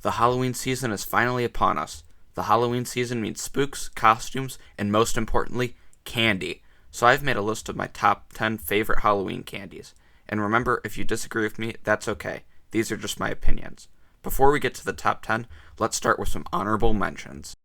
The Halloween season is finally upon us. The Halloween season means spooks, costumes, and most importantly, candy. So I've made a list of my top 10 favorite Halloween candies. And remember, if you disagree with me, that's okay. These are just my opinions. Before we get to the top 10, let's start with some honorable mentions.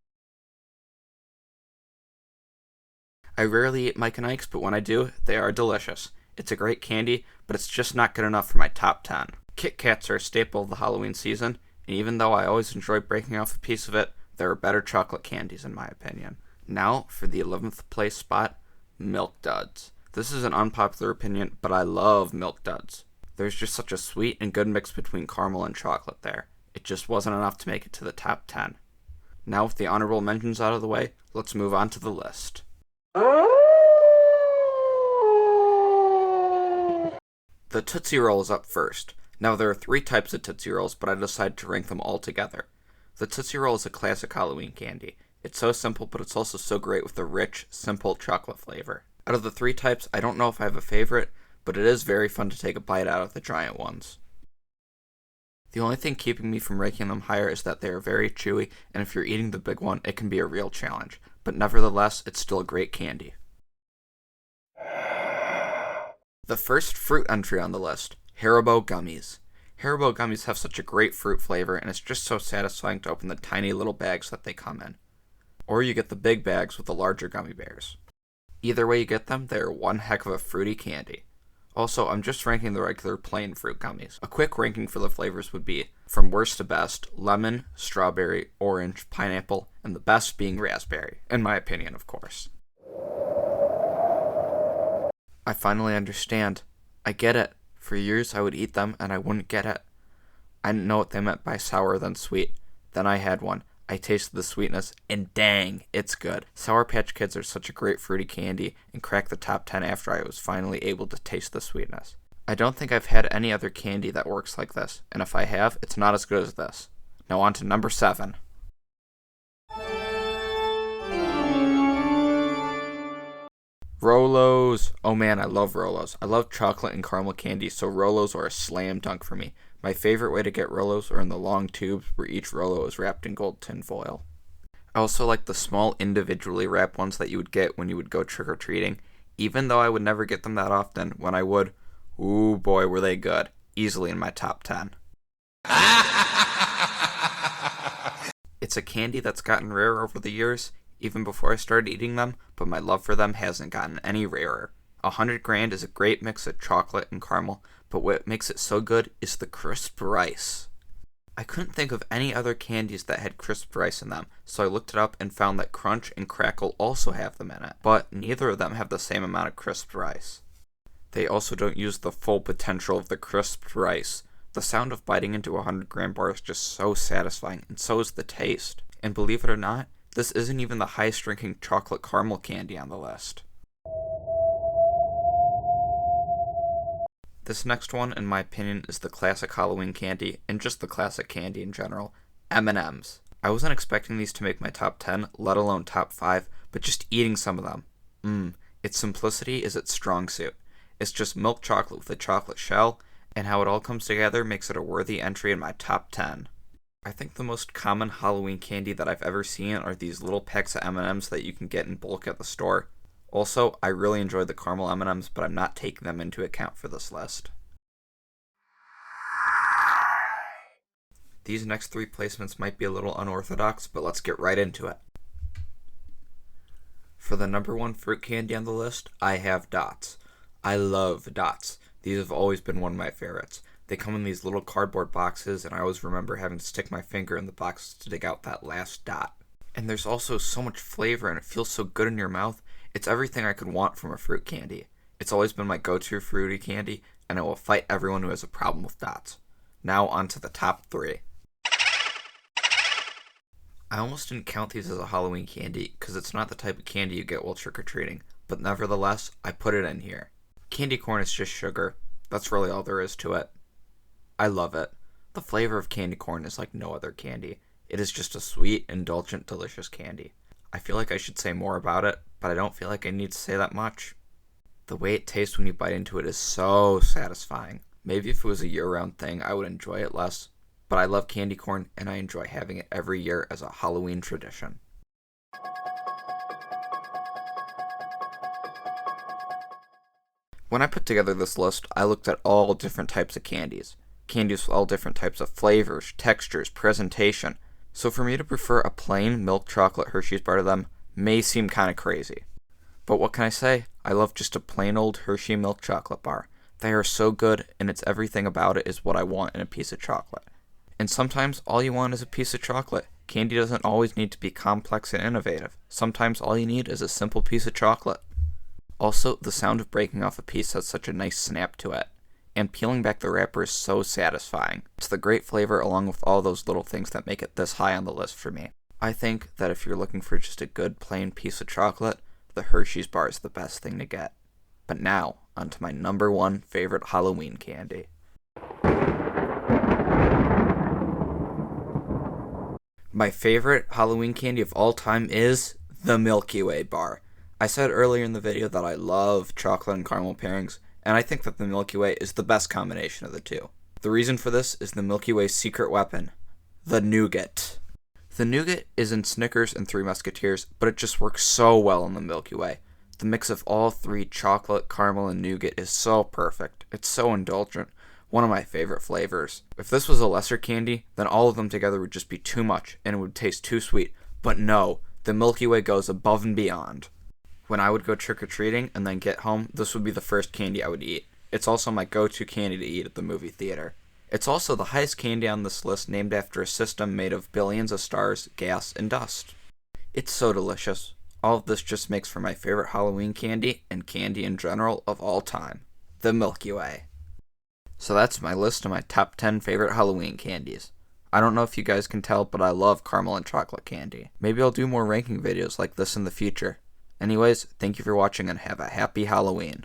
I rarely eat Mike and Ike's, but when I do, they are delicious. It's a great candy, but it's just not good enough for my top 10. Kit Kats are a staple of the Halloween season, and even though I always enjoy breaking off a piece of it, there are better chocolate candies in my opinion. Now, for the 11th place spot, Milk Duds. This is an unpopular opinion, but I love Milk Duds. There's just such a sweet and good mix between caramel and chocolate there. It just wasn't enough to make it to the top 10. Now with the honorable mentions out of the way, let's move on to the list. The Tootsie Roll is up first. Now there are 3 types of Tootsie Rolls, but I decided to rank them all together. The Tootsie Roll is a classic Halloween candy. It's so simple, but it's also so great with the rich, simple chocolate flavor. Out of the 3 types, I don't know if I have a favorite, but it is very fun to take a bite out of the giant ones. The only thing keeping me from ranking them higher is that they are very chewy, and if you're eating the big one, it can be a real challenge. But nevertheless, it's still a great candy. The first fruit entry on the list, Haribo Gummies. Haribo Gummies have such a great fruit flavor, and it's just so satisfying to open the tiny little bags that they come in. Or you get the big bags with the larger gummy bears. Either way you get them, they are one heck of a fruity candy. Also, I'm just ranking the regular plain fruit gummies. A quick ranking for the flavors would be, from worst to best, lemon, strawberry, orange, pineapple, and the best being raspberry, in my opinion, of course. I finally understand. I get it. For years I would eat them and I wouldn't get it. I didn't know what they meant by sour than sweet. Then I had one. I tasted the sweetness, and dang, it's good. Sour Patch Kids are such a great fruity candy and cracked the top 10 after I was finally able to taste the sweetness. I don't think I've had any other candy that works like this, and if I have, it's not as good as this. Now on to number 7. Rolos! Oh man, I love Rolos. I love chocolate and caramel candy, so Rolos are a slam dunk for me. My favorite way to get Rolos are in the long tubes where each Rolo is wrapped in gold tin foil. I also like the small individually wrapped ones that you would get when you would go trick-or-treating. Even though I would never get them that often, when I would, ooh boy were they good. Easily in my top 10. It's a candy that's gotten rarer over the years, even before I started eating them, but my love for them hasn't gotten any rarer. 100 Grand is a great mix of chocolate and caramel, but what makes it so good is the crisp rice. I couldn't think of any other candies that had crisp rice in them, so I looked it up and found that Crunch and Crackle also have them in it, but neither of them have the same amount of crisp rice. They also don't use the full potential of the crisp rice. The sound of biting into a 100 gram bar is just so satisfying, and so is the taste. And believe it or not, this isn't even the highest ranking chocolate caramel candy on the list. This next one, in my opinion, is the classic Halloween candy, and just the classic candy in general, M&M's. I wasn't expecting these to make my top 10, let alone top 5, but just eating some of them. Its simplicity is its strong suit. It's just milk chocolate with a chocolate shell, and how it all comes together makes it a worthy entry in my top 10. I think the most common Halloween candy that I've ever seen are these little packs of M&M's that you can get in bulk at the store. Also, I really enjoy the caramel M&M's, but I'm not taking them into account for this list. These next 3 placements might be a little unorthodox, but let's get right into it. For the number 1 fruit candy on the list, I have Dots. I love Dots. These have always been one of my favorites. They come in these little cardboard boxes, and I always remember having to stick my finger in the box to dig out that last dot. And there's also so much flavor, and it feels so good in your mouth. It's everything I could want from a fruit candy. It's always been my go-to fruity candy, and I will fight everyone who has a problem with Dots. Now on to the top 3. I almost didn't count these as a Halloween candy, because it's not the type of candy you get while trick-or-treating, but nevertheless, I put it in here. Candy corn is just sugar. That's really all there is to it. I love it. The flavor of candy corn is like no other candy. It is just a sweet, indulgent, delicious candy. I feel like I should say more about it, but I don't feel like I need to say that much. The way it tastes when you bite into it is so satisfying. Maybe if it was a year-round thing, I would enjoy it less, but I love candy corn and I enjoy having it every year as a Halloween tradition. When I put together this list, I looked at all different types of candies. Candies with all different types of flavors, textures, presentation. So for me to prefer a plain milk chocolate Hershey's bar to them may seem kind of crazy. But what can I say? I love just a plain old Hershey milk chocolate bar. They are so good, and it's everything about it is what I want in a piece of chocolate. And sometimes all you want is a piece of chocolate. Candy doesn't always need to be complex and innovative. Sometimes all you need is a simple piece of chocolate. Also, the sound of breaking off a piece has such a nice snap to it. And peeling back the wrapper is so satisfying. It's the great flavor along with all those little things that make it this high on the list for me. I think that if you're looking for just a good plain piece of chocolate, the Hershey's bar is the best thing to get. But now, onto my number one favorite Halloween candy. My favorite Halloween candy of all time is the Milky Way bar. I said earlier in the video that I love chocolate and caramel pairings, and I think that the Milky Way is the best combination of the two. The reason for this is the Milky Way's secret weapon, the nougat. The nougat is in Snickers and Three Musketeers, but it just works so well in the Milky Way. The mix of all three, chocolate, caramel, and nougat, is so perfect. It's so indulgent. One of my favorite flavors. If this was a lesser candy, then all of them together would just be too much, and it would taste too sweet. But no, the Milky Way goes above and beyond. When I would go trick-or-treating and then get home, this would be the first candy I would eat. It's also my go-to candy to eat at the movie theater. It's also the highest candy on this list, named after a system made of billions of stars, gas, and dust. It's so delicious. All of this just makes for my favorite Halloween candy, and candy in general, of all time. The Milky Way. So that's my list of my top 10 favorite Halloween candies. I don't know if you guys can tell, but I love caramel and chocolate candy. Maybe I'll do more ranking videos like this in the future. Anyways, thank you for watching and have a happy Halloween.